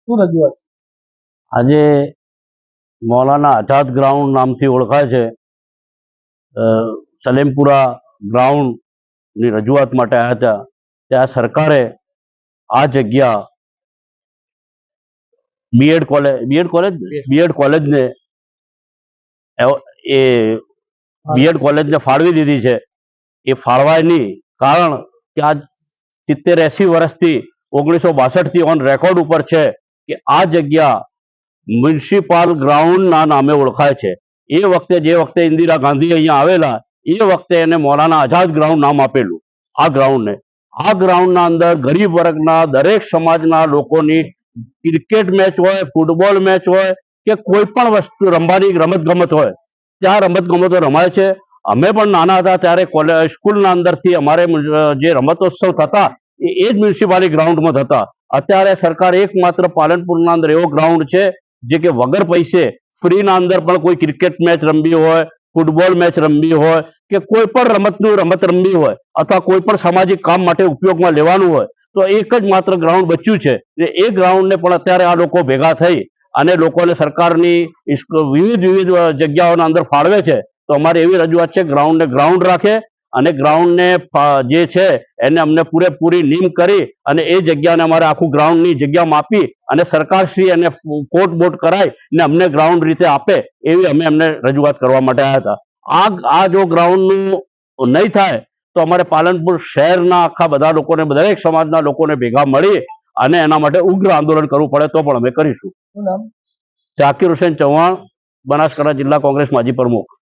શું રજૂઆત છે? આજે મૌલાના આઝાદ ગ્રાઉન્ડ નામથી ઓળખાય છે સલેમપુરા ગ્રાઉન્ડની રજૂઆત માટે આવ્યા હતા. ત્યાં સરકારે આ જગ્યા બીએડ કોલેજને ફાળવી દીધી છે. એ ફાળવાય નહીં, કારણ કે આ 70-80 વર્ષથી 1962 થી ઓન રેકોર્ડ ઉપર છે કે આ જગ્યા મ્યુનિસિપલ ગ્રાઉન્ડના નામે ઓળખાય છે. એ વખતે જે વખતે ઇન્દિરા ગાંધી અહીંયા આવેલા એ વખતે એને મૌલાના આઝાદ ગ્રાઉન્ડ નામ આપેલું. આ ગ્રાઉન્ડના અંદર ગરીબ વર્ગના દરેક સમાજના લોકોની ક્રિકેટ મેચ હોય, ફૂટબોલ મેચ હોય કે કોઈ પણ વસ્તુ રમવાની રમતગમત હોય ત્યાં રમતગમતો રમાય છે. અમે પણ નાના હતા ત્યારે સ્કૂલના અંદરથી અમારે જે રમતોત્સવ થતા એ જ મ્યુનિસિપાલિટી ગ્રાઉન્ડમાં થતા. અત્યારે સરકાર એકમાત્ર પાલનપુરના અંદર એવો ગ્રાઉન્ડ છે જે કે વગર પૈસે ફ્રીના અંદર પણ કોઈ ક્રિકેટ મેચ રમવી હોય, ફૂટબોલ મેચ રમવી હોય કે કોઈ પણ રમત રમવી હોય અથવા કોઈ પણ સામાજિક કામ માટે ઉપયોગમાં લેવાનું હોય તો એક જ માત્ર ગ્રાઉન્ડ બચ્યું છે. એ ગ્રાઉન્ડને પણ અત્યારે આ લોકો ભેગા થઈ અને લોકોને સરકારની વિવિધ જગ્યાઓના અંદર ફાળવે છે. તો અમારી એવી રજૂઆત છે ગ્રાઉન્ડને ગ્રાઉન્ડ રાખે અને ગ્રાઉન્ડને જે છે એને અમને પૂરેપૂરી નીમ કરી અને એ જગ્યાને અમારે આખું ગ્રાઉન્ડની જગ્યા માપી અને સરકારશ્રી એને કોટ બોટ કરાય ને અમને ગ્રાઉન્ડ રીતે આપે એવી અમે એમને રજૂઆત કરવા માટે આવ્યા હતા. આ જો ગ્રાઉન્ડનું નહીં થાય તો અમારે પાલનપુર શહેરના આખા બધા લોકોને, દરેક સમાજના લોકોને ભેગા મળી અને એના માટે ઉગ્ર આંદોલન કરવું પડે તો પણ અમે કરીશું. શું નામ? ઝાકીર હુસેન ચૌહાણ, બનાસકાંઠા જિલ્લા કોંગ્રેસ માજી પ્રમુખ.